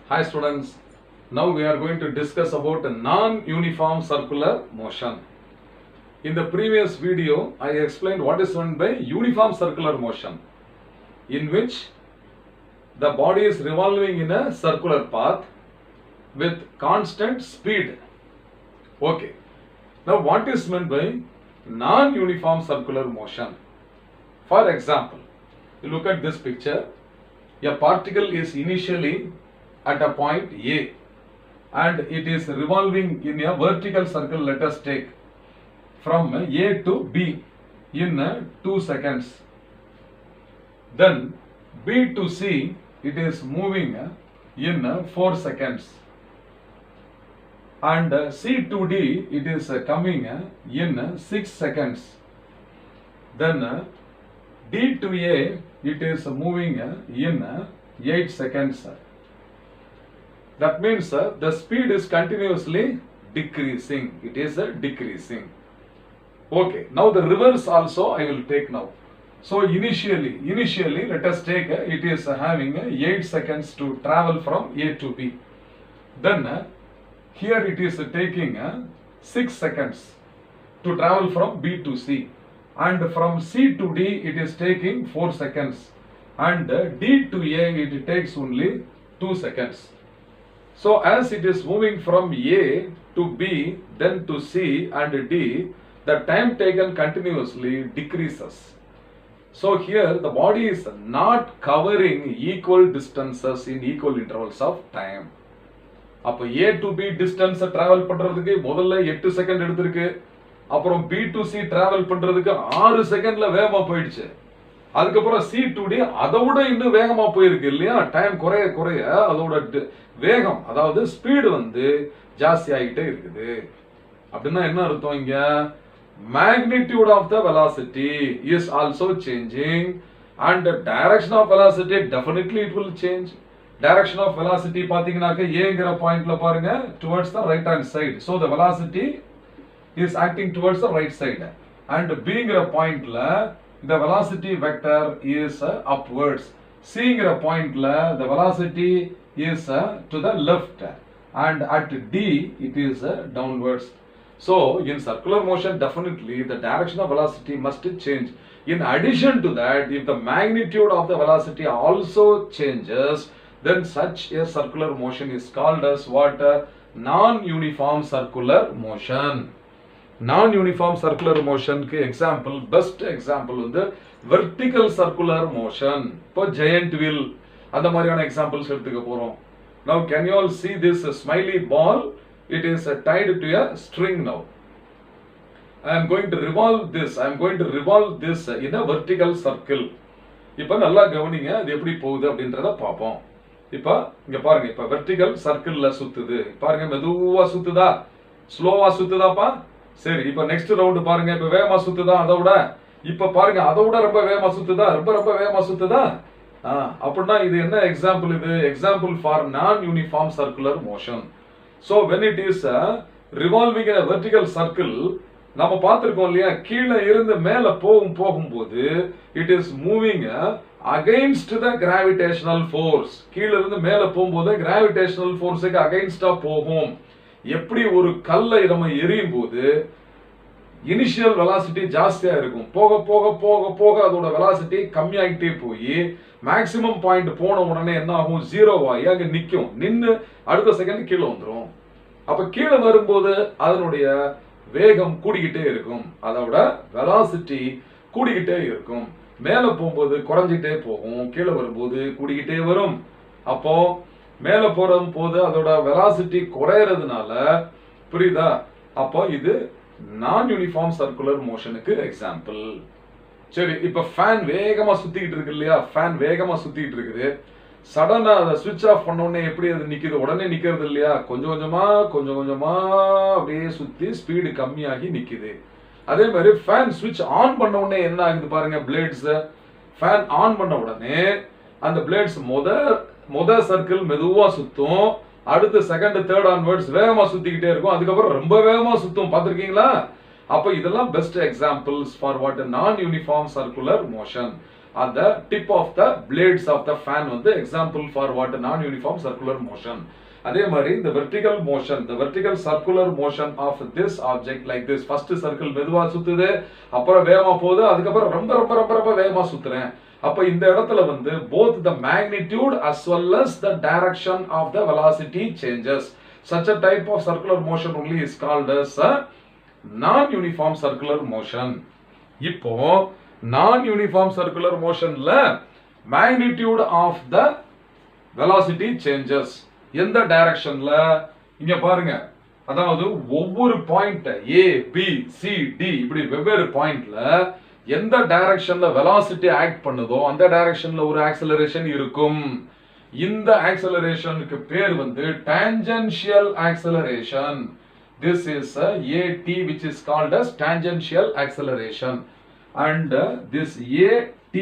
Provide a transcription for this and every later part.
Hi students, now we are going to discuss about non-uniform circular motion. In the previous video, I explained what is meant by uniform circular motion, in which the body is revolving in a circular path with constant speed. Okay. Now what is meant by non-uniform circular motion? For example, you look at this picture. A particle is initially at a point A and it is revolving in a vertical circle, let us take, from A to B in 2 seconds. Then B to C, it is moving in 4 seconds. And C to D, it is coming in 6 seconds. Then D to A, it is moving in 8 seconds. That means the speed is continuously decreasing. It is decreasing. Okay. Now the reverse also I will take now. So initially let us take it is having 8 seconds to travel from A to B. Then here it is taking 6 seconds to travel from B to C. And from C to D it is taking 4 seconds. And D to A it takes only 2 seconds. So as it is moving from A to B, then to C and D, the time taken continuously decreases. So here the body is not covering equal distances in equal intervals of time. அப்போ A to B distance travel பண்றதுக்கு முதல்ல 8 second எடுத்திருக்கு. அப்புறம் B to C travel பண்றதுக்கு 6 செகண்ட்ல வேகமா போயிடுச்சு. அதுக்கப்புறம் C to D அதை விட இன்னும் வேகமா போயிருக்கு இல்லையா? டைம் குறைய அதோட வேகம், அதாவது ஸ்பீடு ஜாஸ்தி ஆகிட்டே இருக்குது. அப்படின்னா என்ன அர்த்தம் இங்க? magnitude of the velocity is also changing and the direction of velocity definitely it will change. Direction of velocity பாத்தீங்கன்னாக்க ஏங்கிற பாயிண்ட்ல பாருங்க towards the right hand side. So the velocity is acting towards the right side. And Bங்கிற பாயிண்ட்ல the velocity vector is upwards. Cங்கிற பாயிண்ட்ல the velocity is to the left. And at D it is downwards. So in circular motion definitely the direction of velocity must change. In addition to that, if the magnitude of the velocity also changes, then such a circular motion is called as what? Non-uniform circular motion. Non-uniform circular motion ke example, best example vertical circular motion. இப்போ giant wheel அந்த மாதிரியான examples எடுத்துக்க போறோம். Now can you all see this smiley ball? It is tied to a string now. I am going to revolve this in a vertical circle. இப்போ நல்லா கவனிங்க அது எப்படி போகுது அப்படின்றத பாப்போம். இப்போ இங்க பாருங்க, இப்போ வெர்டிகல் சர்க்கிள்ல சுத்துது. பாருங்க மெதுவா சுத்துதா, ஸ்லோவா சுத்துதாப்பா? சரி, இப்போ நெக்ஸ்ட் ரவுண்ட் பாருங்க, இப்போ வேகமா சுத்துதா அதோட? இப்போ பாருங்க அதோட ரொம்ப வேகமா சுத்துதா, ரொம்ப வேகமா சுத்துதா? அப்படின்னா இது என்ன எக்ஸாம்பிள்? இது எக்ஸாம்பிள் ஃபார் நான் uniform circular motion. So when it is revolving in a vertical circle, நம்ம பார்த்திருக்கோம் இல்லையா, கீழே இருந்து மேல போகும்போது it is moving against the gravitational force. கீழே இருந்து மேல போகும்போது gravitational force-க்கு against-ஆ போகும். எப்படி ஒரு கல்லை நம்ம எரியும் போது இனிஷியல் வெலாசிட்டி ஜாஸ்தியா இருக்கும், போக போக போக போக அதோட வெலாசிட்டி கம்மியாகிட்டே போய் மேக்ஸிமம் பாயிண்ட் போன உடனே என்ன ஆகும்? 0 ஆகி அங்க நின்னு அடுத்த செகண்ட் கீழே வந்துடும். அப்ப கீழே வரும்போது அதனுடைய வேகம் கூடிக்கிட்டே இருக்கும், அதோட வெலாசிட்டி கூடிக்கிட்டே இருக்கும். மேல போகும்போது குறைஞ்சிட்டே போகும், கீழே வரும்போது கூடிக்கிட்டே வரும். அப்போ மேல போது அதோட வெலாசிட்டி குறையறதுனால, புரியுதா? அப்போ இது நான் யூனிஃபார்ம் சர்க்குலர் மோஷனுக்கு எக்ஸாம்பிள். சரி, இப்ப ஃபேன் வேகமா சுத்திக்கிட்டு இருக்கு இல்லையா? ஃபேன் வேகமா சுத்திக்கிட்டு இருக்குது. சடனா அதை சுவிட்ச் ஆஃப் பண்ண உடனே எப்படி அது நிக்குது? உடனே நிக்கிறது இல்லையா? கொஞ்சம் கொஞ்சமா அப்படியே சுத்தி ஸ்பீடு கம்மியாகி நிக்குது. அதே மாதிரி ஃபேன் சுவிட்ச் ஆன் பண்ண உடனே என்ன ஆகுது பாருங்க, பிளேட்ஸ் ஃபேன் ஆன் பண்ண உடனே அந்த பிளேட்ஸ் முத சர்க்கிள் மெதுவா சுத்தும், அடுத்து செகண்ட் தேர்ட் ஆன்வர்ட்ஸ் வேகமா சுத்திக்கிட்டே இருக்கும், அதுக்கப்புறம் ரொம்ப வேகமா சுத்தும். பார்த்திருக்கீங்களா? அப்ப இதெல்லாம் பெஸ்ட் எக்ஸாம்பிள்ஸ் ஃபார் வாட்? நான் uniform circular motion. at the tip of the blades of the fan வந்து example for what non-uniform circular motion. அதே மாதிரி இந்த vertical motion, the vertical circular motion of this object like this. First circle மெதுவா சுத்துது, அப்புறம் வேகமா போகுது, அதுக்கப்புறம் ரொம்ப ரொம்ப ரொம்ப ரொம்ப வேகமா சுத்துறேன். அப்ப இந்த இடத்துல வந்து both the magnitude as well as the direction of the velocity changes. Such a type of circular motion only is called as a non-uniform circular motion. இப்போ non-uniform circular motionல magnitude of the velocity changes. எந்த டைரக்ஷன்ல? இங்க பாருங்க, அதாவது ஒவ்வொரு point A, B, C, D இப்படி வெவ்வேறு பாயிண்ட்ல எந்த டைரக்ஷன்ல velocity ஆக்ட் பண்ணுதோ அந்த டைரக்ஷன்ல ஒரு ஆக்சலரேஷன் இருக்கும். இந்த ஆக்சலரேஷனுக்கு பேர் வந்து tangential acceleration. This is AT, which is called as tangential acceleration, and this AT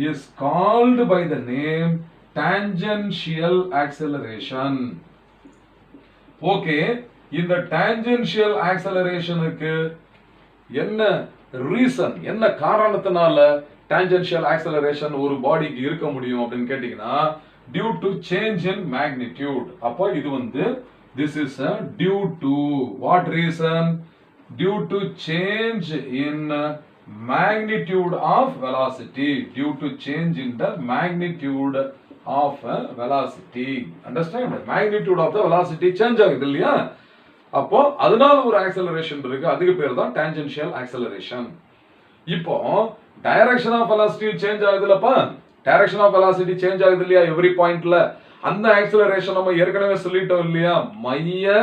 is called by the name tangential acceleration. Okay, இந்த tangential acceleration க்கு என்ன ரீசன், என்ன காரணத்தினால tangential acceleration ஒரு பாடிக்கு இருக்க முடியும் அப்படின்னு கேட்டீங்கன்னா, due to change in magnitude. அப்போ இது வந்து this is due to what reason? Due to change in magnitude of velocity. Due to change in the magnitude of velocity. Understand? Magnitude of the velocity change ஆகுது இல்லையா? அப்போ அதனால ஒரு acceleration இருக்கு, அதுக்கு பேர் தான் tangential acceleration. இப்போ direction of velocity change ஆகுதுலப்பா, direction of velocity change ஆகுது இல்லையா every pointல, அந்த acceleration நம்ம ஏற்கனவே சொல்லிட்டோம் இல்லையா, மைய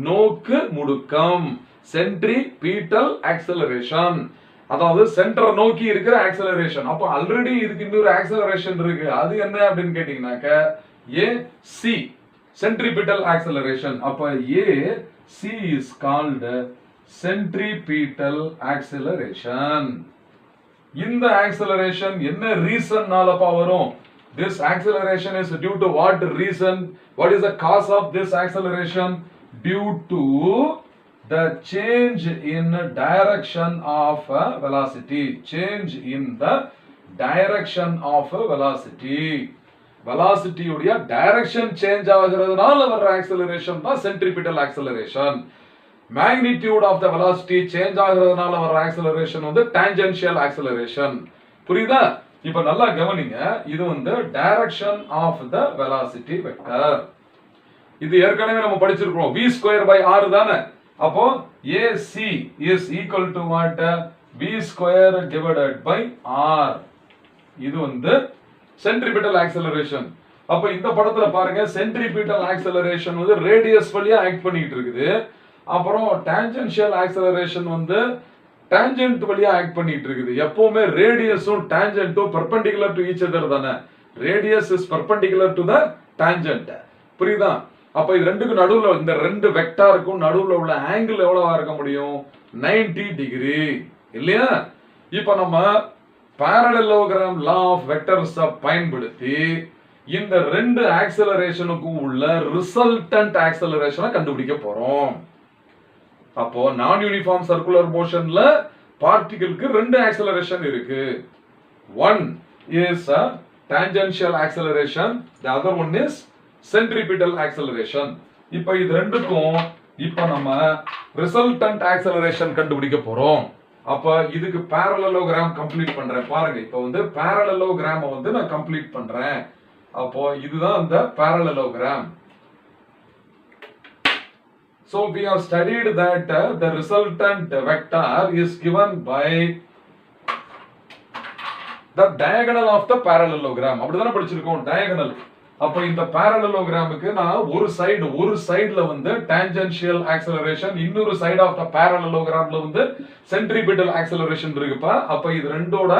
நோக்கு முடுக்கம், centripetal acceleration. அதாவது சென்டரை நோக்கி இருக்கிற acceleration. அப்ப ஆல்ரெடி இதுக்கு இன்னொரு acceleration இருக்கு, அது என்ன அப்படின்னு கேட்டீங்கன்னாக்க AC, centripetal acceleration. அப்ப AC is called centripetal acceleration. இந்த acceleration என்ன ரீசன்னாலப்பா வரும்? This acceleration is due to what reason? What is the cause of this acceleration? Due to the change in direction of velocity. Change in the direction of velocity. Velocity உடைய direction change ஆகிறதுனால வர acceleration தான் centripetal acceleration. Magnitude of the velocity change ஆகிறதுனால வர acceleration வந்து tangential acceleration. புரியுதா? இப்ப நல்லா கவனிங்க, இது வந்து direction of the velocity vector. இது ஏற்கனவே நம்ம படிச்சிருக்கோம், v square by r தானே. அப்போ AC is equal to what? v square divided by r. இது வந்து centripetal acceleration. அப்ப இந்த படத்துல பாருங்க, centripetal acceleration வந்து ரேடியஸ் வழியா ஆக்ட் பண்ணிட்டு இருக்குது. அப்புறம் tangential acceleration வந்து tangent வழியா ஆக்ட் பண்ணிட்டு இருக்குது. எப்பவுமே ரேடியஸும் tangentம் perpendicular to each other தானே. Radius is perpendicular to the tangent. புரியுதா? அப்ப இது ரெண்டுக்கு நடுவுல, இந்த ரெண்டு வெக்டாருக்கும் நடுவுல உள்ள ஆங்கிள் எவ்வளவா இருக்க முடியும்? 90 டிகிரி இல்லையா? இப்ப நம்ம parallelogram law of vectors பயன்படுத்தி இந்த ரெண்டு ஆக்சலரேஷனுக்கும் உள்ள ரிசல்டன்ட் ஆக்சலரேஷனை கண்டுபிடிக்க போறோம். அப்போ நான் யூனிஃபார்ம் சர்க்குலர் மோஷன்ல பார்ட்டிகிளுக்கு ரெண்டு ஆக்சலரேஷன் இருக்கு. One is a tangential acceleration, the other one is centripetal acceleration. இப்போ இது ரெண்டுக்கும் இப்போ நம்ம ரிசல்டன்ட் ஆக்சலரேஷன் கண்டுபிடிக்க போறோம். அப்ப இதுக்கு parallelogram கம்ப்ளீட் பண்றேன். பாருங்க, இப்போ வந்து parallelogram வந்து நான் கம்ப்ளீட் பண்றேன். அப்போ இதுதான் அந்த parallelogram. So we have studied that the resultant vector is given by the diagonal of the parallelogram. அப்படிதானே படிச்சிருக்கோம், diagonal. அப்ப இந்த parallelogramக்கு நான் ஒரு சைடுல வந்து tangential acceleration, இன்னொரு சைடு ஆஃப் த parallelogramல வந்து centripetal acceleration இருக்குப்பா. அப்ப இது ரெண்டோட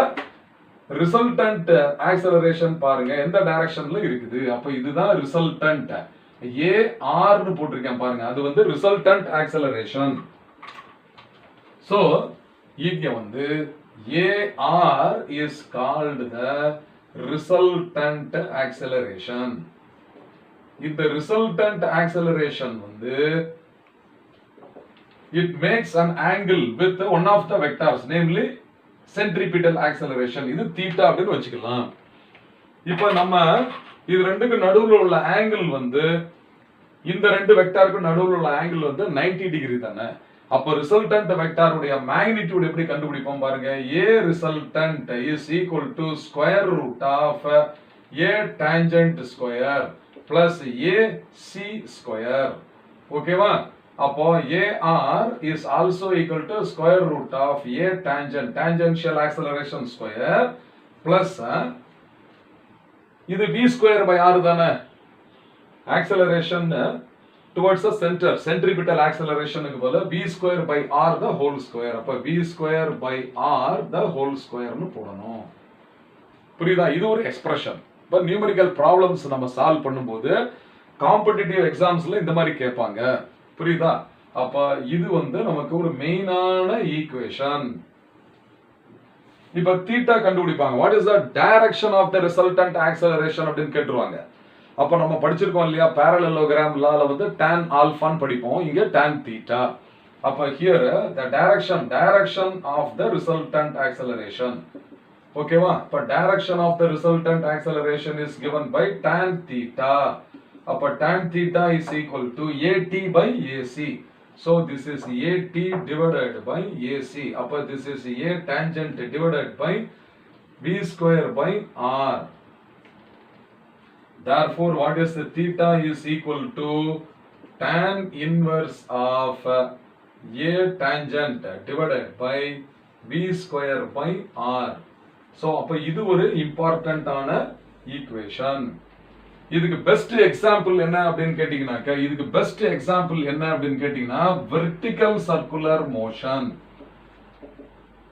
ரிசல்டன்ட் ஆக்சலரேஷன் பாருங்க எந்த டைரக்ஷன்ல இருக்குது. அப்ப இதுதான் ரிசல்டன்ட். AR னு போட்டிருக்கேன் பாருங்க, அது வந்து ரிசல்டன்ட் ஆக்சலரேஷன். சோ இங்க வந்து AR is called the resultant acceleration. இந்த resultant acceleration வந்து it makes an angle with one of the vectors, namely centripetal acceleration. இது தீட்டா அப்படின்னு வச்சுக்கலாம். இப்போ நம்ம இது ரெண்டுக்கு நடுவுல உள்ள ஆங்கிள் வந்து இந்த ரெண்டு வெக்டாருக்கு நடுவுல உள்ள ஆங்கிள் வந்து 90 டிகிரி தானே. அப்போ ரிசல்டன்ட் வெக்டாருடைய மேக்னிடியூட் எப்படி கண்டுபிடிப்போம் பாருங்க. A resultant is equal to square root of A tangent square plus AC square. ஓகேவா? அப்போ AR is also equal to square root of A tangent, tangential acceleration square plus இது V square by R தானே. acceleration towards the center, centripetal acceleration க்கு போல V square by R the whole square. அப்ப V square by R the whole square னு போடணும். புரியுதா? இது ஒரு எக்ஸ்பிரஷன். இப்ப நியூமெரிக்கல் ப்ராப்ளம்ஸ் நம்ம சால்வ் பண்ணும்போது காம்படிட்டிவ் எக்ஸாம்ஸ்ல இந்த மாதிரி கேட்பாங்க. புரியுதா? அப்ப இது வந்து நமக்கு ஒரு மெயினான ஈக்குவேஷன். இப்ப தீட்டா கண்டுபிடிப்பாங்க. What is the direction of the resultant acceleration அப்படின்னு கேட்டுருவாங்க. அப்ப நம்ம படிச்சிருக்கோம் இல்லையா, parallelogram லால வந்து tan alpha படிப்போம், இங்க tan theta. அப்ப here the direction of the resultant acceleration. ஓகேவா? இப்ப direction of the resultant acceleration is given by tan theta. அப்ப tan theta is equal to AT by AC. So this is AT divided by AC. அப்ப this is A tangent divided by V square by R. Therefore, what is the theta is equal to tan inverse of A tangent divided by V square by R. So, அப்ப இது ஒரு important ஆன equation. இதுக்கு best example என்ன அப்படின்னு கேட்டீங்கன்னாக்க, இதுக்கு best example என்ன அப்படின்னு கேட்டீங்கன்னா வெர்டிகல் சர்க்குலர் மோஷன்.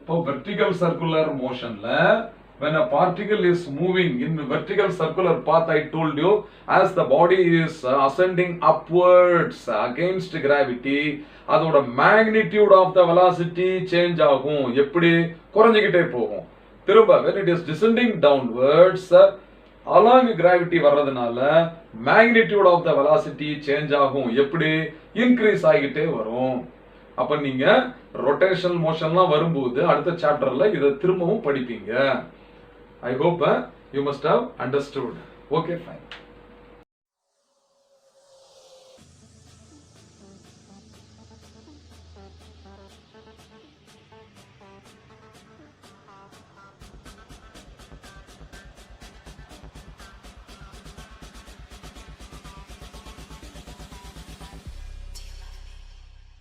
இப்போ வெர்டிகல் சர்க்குலர் மோஷன்ல when a particle is moving in vertical circular path, I told you, as the body is ascending upwards against gravity, அதோட magnitude of the velocity change ஆகும். எப்படி? குறைஞ்சிக்கிட்டே போகும். திரும்ப when it is descending downwards along gravity வர்றதுனால magnitude of the velocity change ஆகும். எப்படி? increase ஆகிட்டே வரும். அப்ப நீங்க rotational motionலாம் வரும்போது அடுத்த சாப்டர்ல இத திரும்பவும் படிப்பீங்க. I hope you must have understood. Okay, fine.